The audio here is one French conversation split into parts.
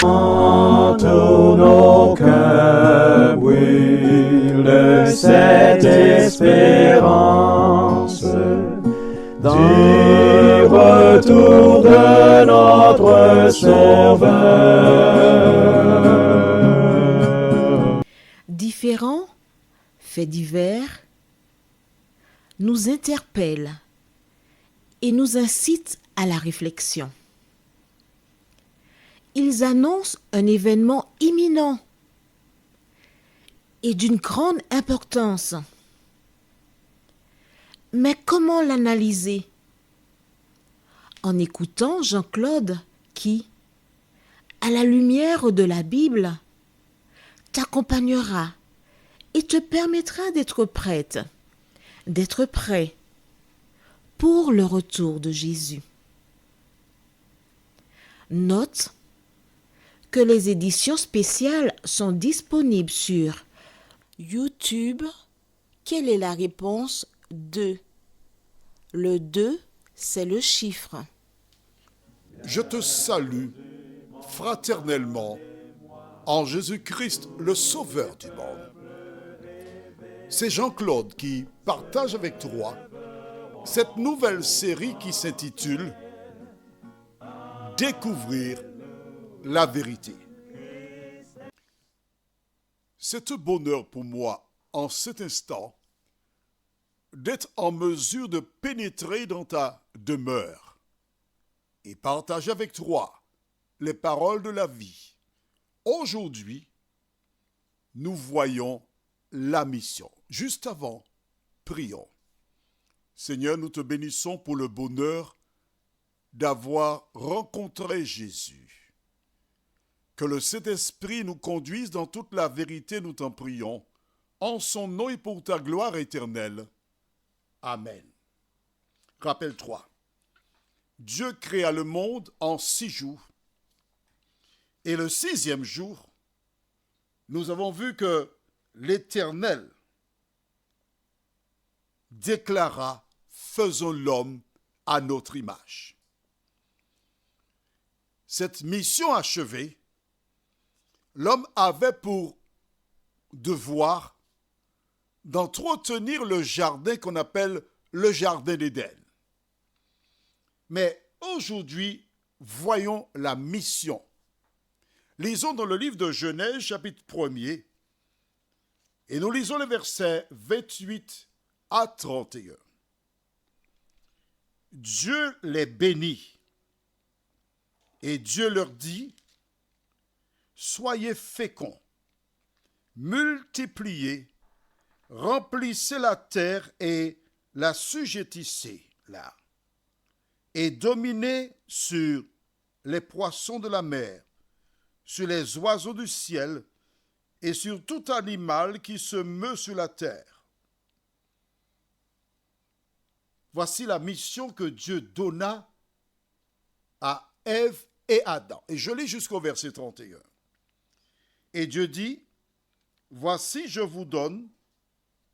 Tous nos cœurs brûlent de cette espérance du retour de notre Sauveur. Différents faits divers nous interpellent et nous incitent à la réflexion. Ils annoncent un événement imminent et d'une grande importance. Mais comment l'analyser? En écoutant Jean-Claude qui, à la lumière de la Bible, t'accompagnera et te permettra d'être prête, d'être prêt pour le retour de Jésus. Note que les éditions spéciales sont disponibles sur YouTube. Quelle est la réponse 2? Le 2, c'est le chiffre. Je te salue fraternellement en Jésus-Christ, le Sauveur du monde. C'est Jean-Claude qui partage avec toi cette nouvelle série qui s'intitule « Découvrir la vérité ». C'est un bonheur pour moi, en cet instant, d'être en mesure de pénétrer dans ta demeure et partager avec toi les paroles de la vie. Aujourd'hui, nous voyons la mission. Juste avant, prions. Seigneur, nous te bénissons pour le bonheur d'avoir rencontré Jésus. Que le Saint-Esprit nous conduise dans toute la vérité, nous t'en prions, en son nom et pour ta gloire éternelle. Amen. Rappelle-toi, Dieu créa le monde en 6 jours, et le 6e jour, nous avons vu que l'Éternel déclara « Faisons l'homme à notre image ». Cette mission achevée, l'homme avait pour devoir d'entretenir le jardin qu'on appelle le jardin d'Éden. Mais aujourd'hui, voyons la mission. Lisons dans le livre de Genèse, chapitre 1er, et nous lisons les versets 28 à 31. Dieu les bénit, et Dieu leur dit, « Soyez féconds, multipliez, remplissez la terre et l'assujettissez-la, et dominez sur les poissons de la mer, sur les oiseaux du ciel et sur tout animal qui se meut sur la terre. » Voici la mission que Dieu donna à Ève et Adam. Et je lis jusqu'au verset 31. Et Dieu dit, « Voici, je vous donne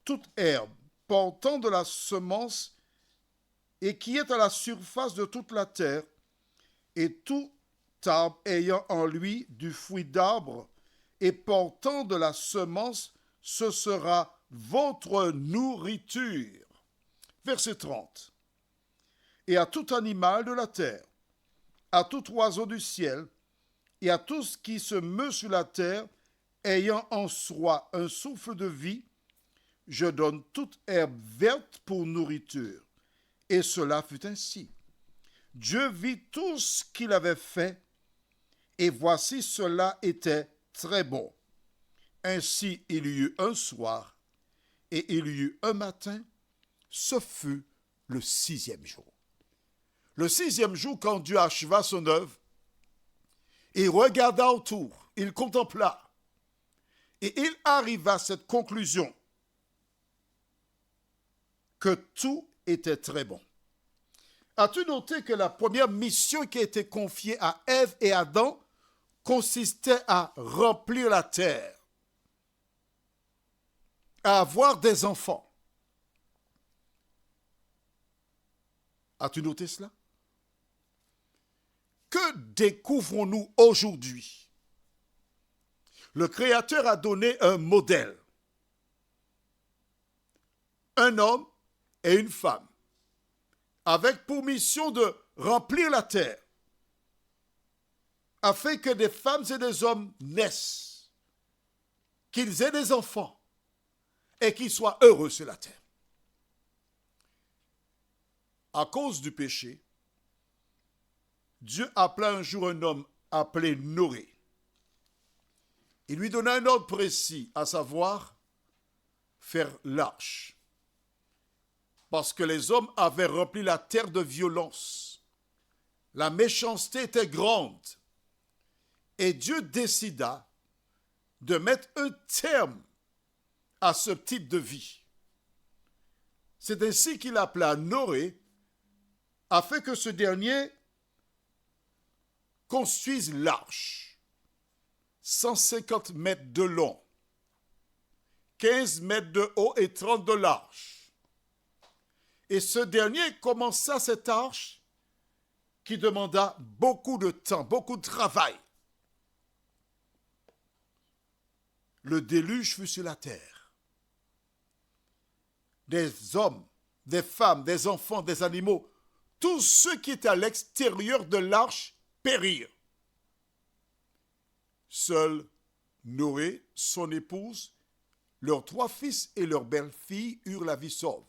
toute herbe portant de la semence et qui est à la surface de toute la terre, et tout arbre ayant en lui du fruit d'arbre et portant de la semence, ce sera votre nourriture. » Verset 30. Et à tout animal de la terre, à tout oiseau du ciel, et à tout ce qui se meut sur la terre, ayant en soi un souffle de vie, je donne toute herbe verte pour nourriture. Et cela fut ainsi. Dieu vit tout ce qu'il avait fait, et voici cela était très bon. Ainsi il y eut un soir, et il y eut un matin, ce fut le 6e jour. Le 6e jour, quand Dieu acheva son œuvre, il regarda autour, il contempla, et il arriva à cette conclusion que tout était très bon. As-tu noté que la première mission qui a été confiée à Ève et Adam consistait à remplir la terre, à avoir des enfants? As-tu noté cela? Que découvrons-nous aujourd'hui le Créateur a donné un modèle. Un homme et une femme, avec pour mission de remplir la terre, afin que des femmes et des hommes naissent, qu'ils aient des enfants et qu'ils soient heureux sur la terre. À cause du péché, Dieu appela un jour un homme appelé Noé. Il lui donna un ordre précis, à savoir faire l'arche. Parce que les hommes avaient rempli la terre de violence. La méchanceté était grande. Et Dieu décida de mettre un terme à ce type de vie. C'est ainsi qu'il appela Noé, afin que ce dernier construise l'arche. 150 mètres de long, 15 mètres de haut et 30 de large. Et ce dernier commença cette arche qui demanda beaucoup de temps, beaucoup de travail. Le déluge fut sur la terre. Des hommes, des femmes, des enfants, des animaux, tous ceux qui étaient à l'extérieur de l'arche périrent. Seul Noé, son épouse, leurs 3 fils et leur belle-fille eurent la vie sauve.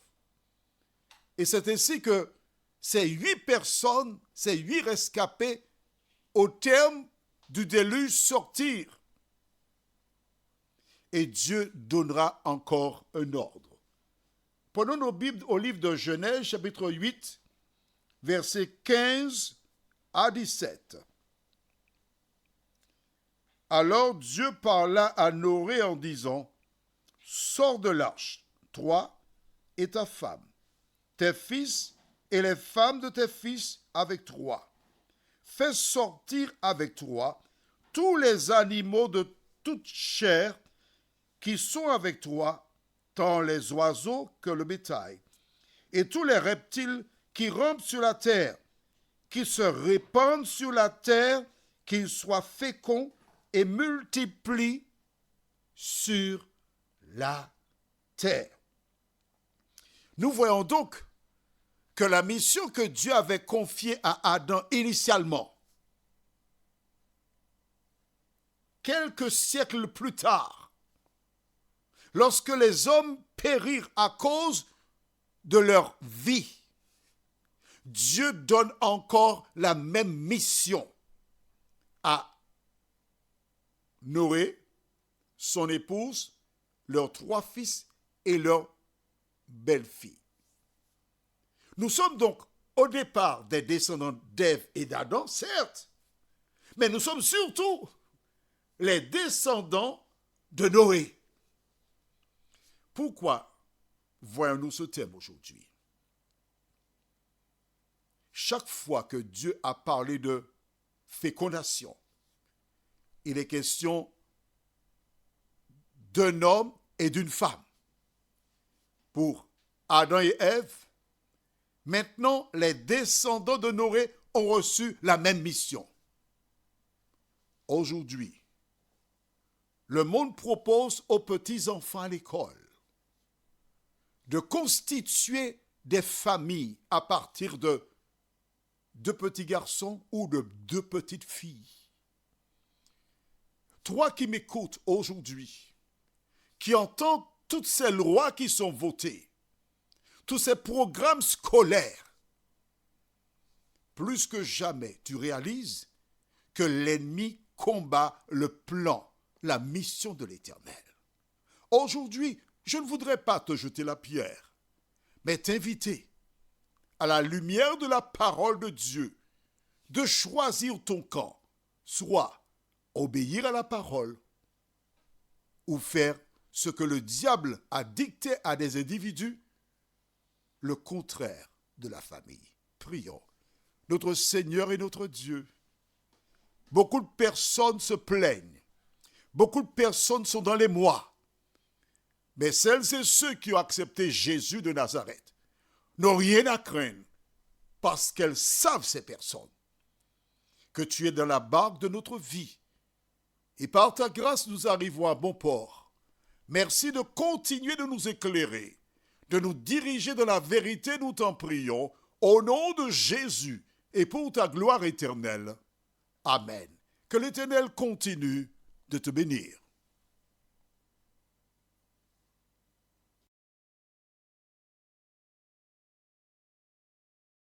Et c'est ainsi que ces 8 personnes, ces 8 rescapés, au terme du déluge sortirent. Et Dieu donnera encore un ordre. Prenons nos Bibles au livre de Genèse, chapitre 8, versets 15 à 17. Alors Dieu parla à Noé en disant, « Sors de l'arche, toi et ta femme, tes fils et les femmes de tes fils avec toi. Fais sortir avec toi tous les animaux de toute chair qui sont avec toi, tant les oiseaux que le bétail, et tous les reptiles qui rampent sur la terre, qui se répandent sur la terre, qu'ils soient féconds et multiplient sur la terre. » Nous voyons donc que la mission que Dieu avait confiée à Adam initialement, quelques siècles plus tard, lorsque les hommes périrent à cause de leur vie, Dieu donne encore la même mission à Noé, son épouse, leurs 3 fils et leur belle-fille. Nous sommes donc au départ des descendants d'Ève et d'Adam, certes, mais nous sommes surtout les descendants de Noé. Pourquoi voyons-nous ce thème aujourd'hui? Chaque fois que Dieu a parlé de fécondation, il est question d'un homme et d'une femme. Pour Adam et Ève, maintenant, les descendants de Noé ont reçu la même mission. Aujourd'hui, le monde propose aux petits-enfants à l'école de constituer des familles à partir de 2 petits garçons ou de 2 petites filles. Toi qui m'écoutes aujourd'hui, qui entends toutes ces lois qui sont votées, tous ces programmes scolaires, plus que jamais, tu réalises que l'ennemi combat le plan, la mission de l'Éternel. Aujourd'hui, je ne voudrais pas te jeter la pierre, mais t'inviter, à la lumière de la parole de Dieu, de choisir ton camp, soit obéir à la parole ou faire ce que le diable a dicté à des individus, le contraire de la famille. Prions. Notre Seigneur et notre Dieu, beaucoup de personnes se plaignent, beaucoup de personnes sont dans les mois, mais celles et ceux qui ont accepté Jésus de Nazareth n'ont rien à craindre parce qu'elles savent, ces personnes, que tu es dans la barque de notre vie Et par ta grâce, nous arrivons à bon port. Merci de continuer de nous éclairer, de nous diriger dans la vérité, nous t'en prions, au nom de Jésus et pour ta gloire éternelle. Amen. Que l'Éternel continue de te bénir.